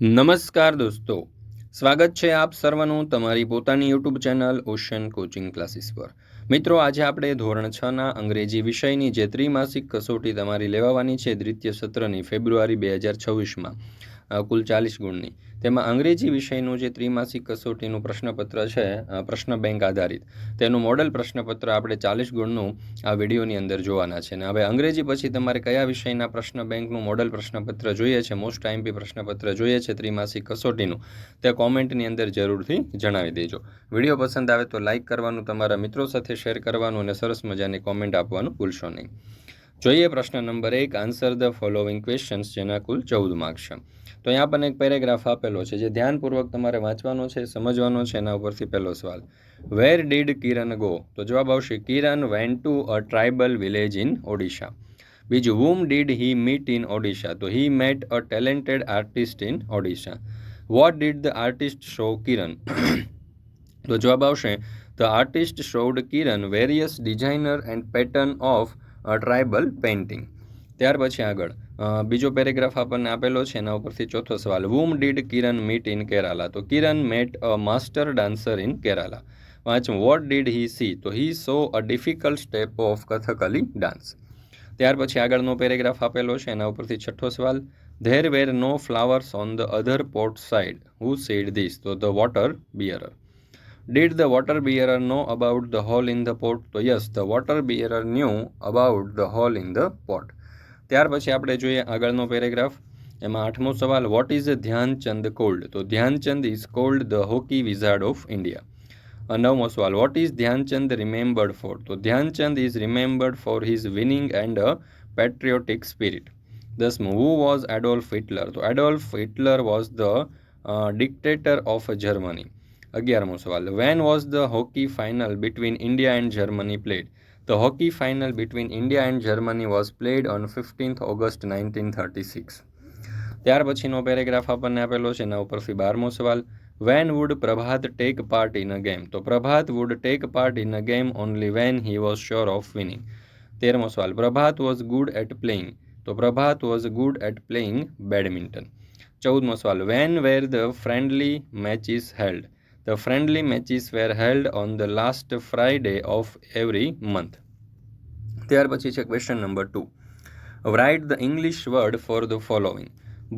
નમસ્કાર દોસ્તો, સ્વાગત છે આપ સર્વનું તમારી પોતાની YouTube channel ocean coaching classes પર. મિત્રો, આજે આપણે ધોરણ 6ના અંગ્રેજી વિષયની જે ત્રિમાસિક કસોટી તમારી લેવાની છે દ્વિતીય સત્રની ફેબ્રુઆરી 2026માં કુલ 40 ગુણની, તેમાં અંગ્રેજી વિષયનું જે ત્રિમાસિક કસોટીનું પ્રશ્નપત્ર છે પ્રશ્ન બેંક આધારિત, તેનું મોડેલ પ્રશ્નપત્ર આપણે 40 ગુણનું આ વિડીયોની અંદર જોવાના છે. અને હવે અંગ્રેજી પછી તમારે કયા વિષયના પ્રશ્ન બેંકનું મોડેલ પ્રશ્નપત્ર જોઈએ છે, મોસ્ટ આઈએમપી પ્રશ્નપત્ર જોઈએ છે ત્રિમાસિક કસોટીનું, તે કોમેન્ટની અંદર જરૂરથી જણાવી દેજો. વિડીયો પસંદ આવે તો લાઇક કરવાનું, તમારા મિત્રો સાથે શેર કરવાનું અને સરસ મજાની કોમેન્ટ આપવાનું ભૂલશો નહીં. જોઈએ પ્રશ્ન number 1, answer the following questions, જેના કુલ 14 માર્ક્સ છે. તો અહીંયા પણ એક પેરેગ્રાફ આપેલો છે જે ધ્યાનપૂર્વક તમારે વાંચવાનો છે, સમજવાનો છે. એના ઉપરથી પહેલો સવાલ, વેર ડીડ કિરણ ગો? તો જવાબ આવશે Kiran went to a tribal village in Odisha. બીજું, whom did he meet in Odisha? તો he met a talented artist in Odisha. What did the artist show Kiran? તો જવાબ આવશે the artist showed Kiran various designer and pattern of a tribal painting. ત્યાર પછી આગળ બીજો paragraph આપણને આપેલો છે, એના ઉપરથી ચોથો સવાલ, whom did Kiran meet in Kerala? તો Kiran met a master dancer in Kerala. વાંચું, what did he see? તો he saw a difficult step of Kathakali dance. ત્યાર પછી આગળનો પેરેગ્રાફ આપેલો છે, એના ઉપરથી છઠ્ઠો સવાલ, there were no flowers on the other port side. Who said this? તો the water bearer. Did the water bearer know about the hole in the pot? તો yes, the water bearer knew about the hole in the pot. ત્યાર પછી આપણે જોઈએ આગળનો paragraph, એમાં આઠમો સવાલ, વોટ ઇઝ ધ્યાનચંદ કોલ્ડ? તો Dhyan Chand is called the hockey wizard of India. નવમો સવાલ, what is Dhyan Chand remembered for? તો Dhyan Chand is remembered for his winning and a patriotic spirit. દસમું, હુ વોઝ એડોલ્ફ હિટલર? તો Adolf Hitler was the dictator of Germany. 11મો સવાલ, when was the hockey final between India and Germany played? The hockey final between India and Germany was played on 15th August 1936. ત્યાર પછીનો paragraph આપણને આપેલો છે, એના ઉપરથી 12મો સવાલ, when would Prabhat take part in a game? તો Prabhat would take part in a game only when he was sure of winning. 13મો સવાલ, Prabhat was good at playing? તો Prabhat was good at playing badminton. 14મો સવાલ, when were the friendly matches held? The friendly matches were held on the last Friday of every month. ત્યાર પછી છે question number 2, write the English word for the following.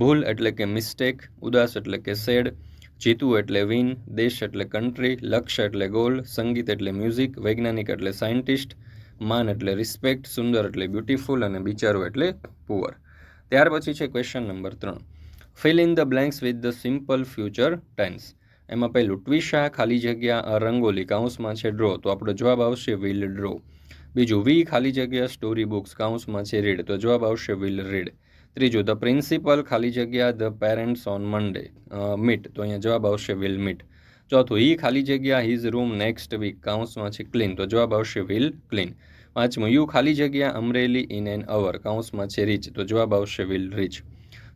ભૂલ એટલે કે mistake, ઉદાસ એટલે કે સેડ, જીતવું એટલે વિન, દેશ એટલે કન્ટ્રી, લક્ષ્ય એટલે ગોલ, સંગીત એટલે મ્યુઝિક, વૈજ્ઞાનિક એટલે સાયન્ટિસ્ટ, માન એટલે રિસ્પેક્ટ, સુંદર એટલે બ્યુટીફુલ અને બિચારું એટલે પુઅર. ત્યાર પછી છે question number 3, fill in the blanks with the simple future tense. એમાં પહેલું, ટ્વિશા ખાલી જગ્યા રંગોલી કાઉન્સમાં છે ડ્રો, તો આપણો જવાબ આવશે વિલ ડ્રો. બીજું, વી ખાલી જગ્યા સ્ટોરી બુક્સ કાઉન્સમાં છે રીડ, તો જવાબ આવશે વિલ રીડ. ત્રીજું, ધ પ્રિન્સિપલ ખાલી જગ્યા the parents on Monday meet, તો અહીંયા જવાબ આવશે વિલ મીટ. ચોથું, હી ખાલી જગ્યા હિઝ રૂમ નેક્સ્ટ વીક કાઉન્સમાં છે ક્લીન, તો જવાબ આવશે વિલ ક્લીન. પાંચમું, યુ ખાલી જગ્યા અમરેલી ઇન એન અવર કાઉન્સમાં છે રીચ, તો જવાબ આવશે વિલ રીચ.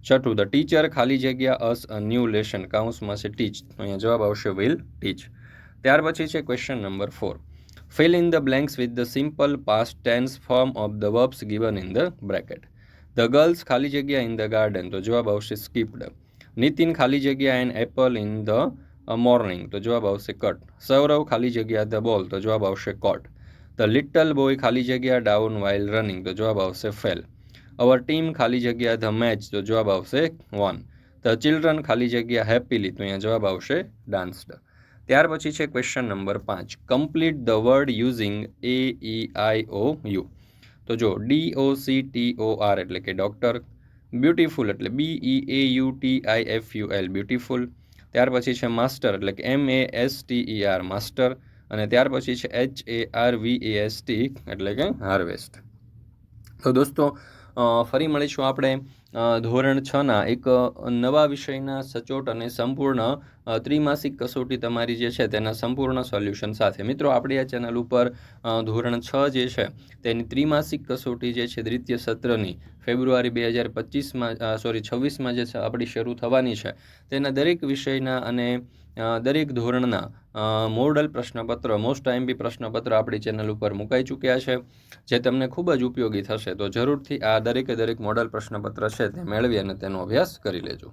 છઠ્ઠું, ધ ટીચર ખાલી જગ્યા અસ અ ન્યૂ લેસન કાઉન્સમાં છે ટીચ, તો અહીંયા જવાબ આવશે વિલ ટીચ. ત્યાર પછી છે question number 4, fill in the blanks with the simple past tense form of the verbs given in the bracket. The girls ખાલી જગ્યા in the garden, તો જવાબ આવશે skipped. નીતિન ખાલી જગ્યા an apple in the morning, તો જવાબ આવશે cut. સૌરવ ખાલી જગ્યા the ball, તો જવાબ આવશે caught. The little boy ખાલી જગ્યા down while running, તો જવાબ આવશે fell. Our team ખાલી જગ્યા the match, તો જવાબ આવશે won. The children ખાલી જગ્યા happily, તો અહીંયા જવાબ આવશે danced. ત્યાર પછી છે question number 5, complete the word using AEIOU. તો જો DOCTOR એટલે કે ડોક્ટર, બ્યુટીફુલ એટલે BEAUTIFUL બ્યુટીફુલ. ત્યાર પછી છે માસ્ટર એટલે કે MASTER માસ્ટર, અને ત્યાર પછી છે HARVEST એટલે કે હાર્વેસ્ટ. તો દોસ્તો, ફરી મળીશું આપણે ધોરણ 6ના એક નવા વિષયના સચોટ અને સંપૂર્ણ ત્રિમાસિક કસોટી તમારી જે છે તેના સંપૂર્ણ સોલ્યુશન સાથે. મિત્રો, આપણી આ ચેનલ ઉપર ધોરણ 6 જે છે તેની ત્રિમાસિક કસોટી જે છે દ્વિતીય સત્રની ફેબ્રુઆરી 2026માં જે છે આપણી શરૂ થવાની છે, તેના દરેક વિષયના અને દરેક ધોરણના મોડલ પ્રશ્નપત્ર, મોસ્ટ આઈએમપી પ્રશ્નપત્ર આપણી ચેનલ ઉપર મુકાઈ ચૂક્યા છે, જે તમને ખૂબ જ ઉપયોગી થશે. તો જરૂરથી આ દરેક મોડલ પ્રશ્નપત્ર છે તે મેળવી અને તેનો અભ્યાસ કરી લેજો.